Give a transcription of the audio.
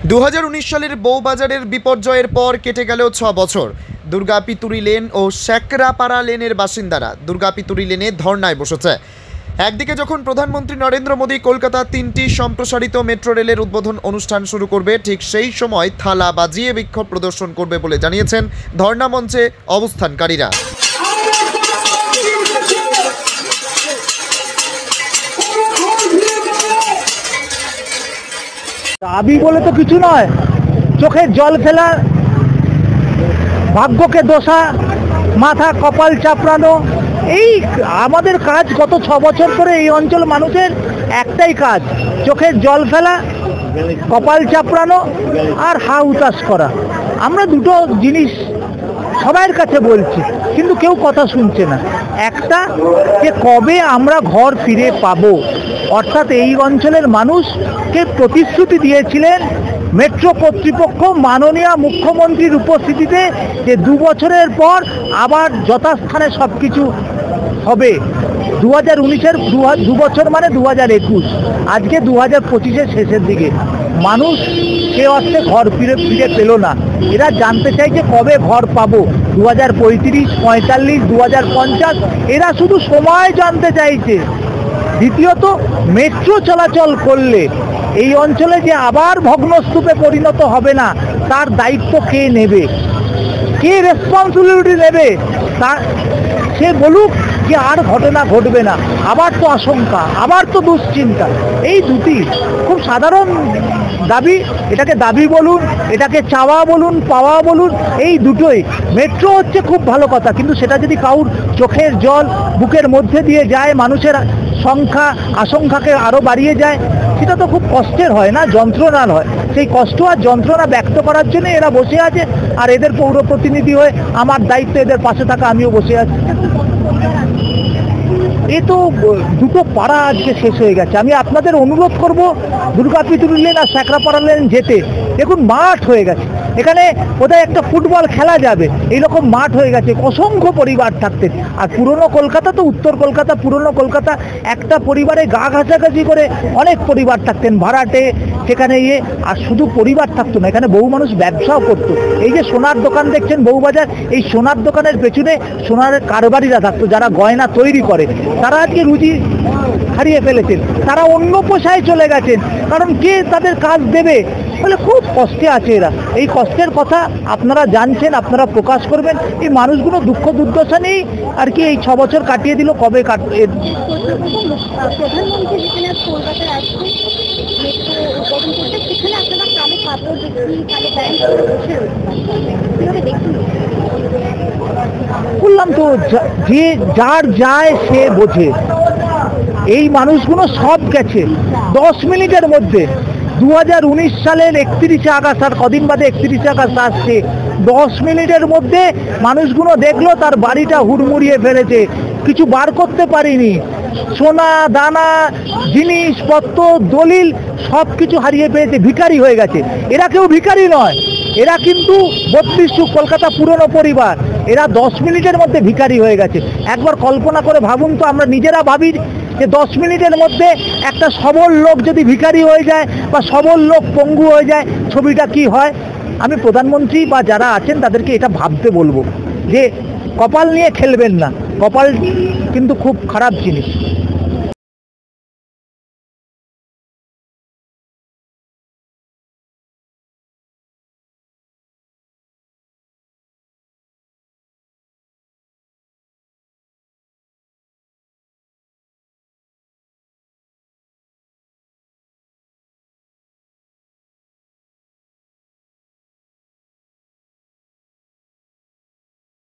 2019 সালের বউবাজারের বিপর্যয়ের পর কেটে গেল 6 বছর। দুর্গাপিতুরি লেন ও শেকরাপাড়া লেনের বাসিন্দারা দুর্গাপিতুরি লেনে ধর্নায় বসেছে। একদিকে যখন প্রধানমন্ত্রী নরেন্দ্র মোদী কলকাতা 3টি সম্প্রসারিত মেট্রো রেলের উদ্বোধন অনুষ্ঠান শুরু করবে, ঠিক সেই সময় থালা বাজিয়ে বিক্ষোভ প্রদর্শন করবে বলে জানিয়েছেন ধর্না মঞ্চে অবস্থানকারীরা। দাবি বলে তো কিছু নয়, চোখের জল ফেলা, ভাগ্যকে দোষা, মাথা কপাল চাপড়ানো, এই আমাদের কাজ। গত 6 বছর ধরে এই অঞ্চল মানুষের একটাই কাজ, চোখের জল ফেলা, কপাল চাপড়ানো আর হা হুতাশ করা। আমরা দুটো জিনিস সবার কাছে বলছি, কিন্তু কেউ কথা শুনছে না। একটা, যে কবে আমরা ঘর ফিরে পাবো, অর্থাৎ এই অঞ্চলের মানুষকে প্রতিশ্রুতি দিয়েছিলেন মেট্রো কর্তৃপক্ষ মাননীয় মুখ্যমন্ত্রীর উপস্থিতিতে যে 2 বছরের পর আবার যথাস্থানে সব কিছু হবে। 2019-এর 2 বছর মানে 2021, আজকে 2025-এর শেষের দিকে। মানুষ সে অর্থে ঘর ফিরে পেল না। এরা জানতে চাইছে কবে ঘর পাবো, 2035, 45, 2050, এরা শুধু সময় জানতে চাইছে। দ্বিতীয়ত, মেট্রো চলাচল করলে এই অঞ্চলে যে আবার ভগ্নস্তূপে পরিণত হবে না, তার দায়িত্ব কে নেবে, কে রেসপন্সিবিলিটি নেবে? তা সে বলুক যে আর ঘটনা ঘটবে না। আবার তো আশঙ্কা, আবার তো দুশ্চিন্তা। এই দুটি খুব সাধারণ দাবি। এটাকে দাবি বলুন, এটাকে চাওয়া বলুন, পাওয়া বলুন, এই দুটোই। মেট্রো হচ্ছে খুব ভালো কথা, কিন্তু সেটা যদি কাউর চোখের জল বুকের মধ্যে দিয়ে যায়, মানুষের সংখ্যা আশঙ্কাকে আরও বাড়িয়ে যায়, সেটা তো খুব কষ্টের হয় না, যন্ত্রণার হয়। সেই কষ্ট আর যন্ত্রণা ব্যক্ত করার জন্য এরা বসে আছে। আর এদের পৌর প্রতিনিধি হয়ে আমার দায়িত্ব এদের পাশে থাকা, আমিও বসে আছি। এ তো দুটো পাড়া আজকে শেষ হয়ে গেছে। আমি আপনাদের অনুরোধ করব দুর্গাপিতুরি লেন আর শেকরাপাড়া লেন যেতে। দেখুন, মাঠ হয়ে গেছে, এখানে বোধহয় একটা ফুটবল খেলা যাবে, এইরকম মাঠ হয়ে গেছে। অসংখ্য পরিবার থাকতেন। আর পুরনো কলকাতা তো উত্তর কলকাতা, পুরনো কলকাতা, একটা পরিবারে গা ঘাঁচাঘাঁচি করে অনেক পরিবার থাকতেন ভাড়াটে, সেখানে আর শুধু পরিবার থাকতো না, এখানে বহু মানুষ ব্যবসাও করতো। এই যে সোনার দোকান দেখছেন বউবাজার, এই সোনার দোকানের পেছনে সোনার কারবারিরা থাকতো, যারা গয়না তৈরি করে। তারা আজকে রুজি হারিয়ে ফেলেছেন, তারা অন্য পেশায় চলে গেছেন। কারণ কে তাদের কাজ দেবে? বলে খুব কষ্টে আছে এরা। এই কষ্টের কথা আপনারা জানছেন, আপনারা প্রকাশ করবেন। এই মানুষগুলো দুঃখ দুর্দশা নেই আর কি এই 6 বছর কাটিয়ে দিল। কবে কাটবে? বললাম তো, যে যার যায় সে বোঝে। এই মানুষগুলো সব গেছে 10 মিনিটের মধ্যে। 2019 সালের 31শে আগস্ট, আর কদিন বাদে 31শে আগস্ট আসছে। 10 মিনিটের মধ্যে মানুষগুলো দেখলো তার বাড়িটা হুড়মুড়িয়ে ফেলেছে, কিছু বার করতে পারিনি। সোনা দানা, জিনিসপত্র, দলিল সব কিছু হারিয়ে পেয়েছে, ভিখারি হয়ে গেছে। এরা কেউ ভিখারি নয়, এরা কিন্তু 32 যুগ কলকাতা পুরনো পরিবার। এরা 10 মিনিটের মধ্যে ভিখারি হয়ে গেছে। একবার কল্পনা করে ভাবুন তো, আমরা নিজেরা ভাবি যে 10 মিনিটের মধ্যে একটা সবল লোক যদি ভিখারি হয়ে যায় বা সবল লোক পঙ্গু হয়ে যায়, ছবিটা কি হয়? আমি প্রধানমন্ত্রী বা যারা আছেন তাদেরকে এটা ভাবতে বলবো যে কপাল নিয়ে খেলবেন না। কপাল কিন্তু খুব খারাপ জিনিস।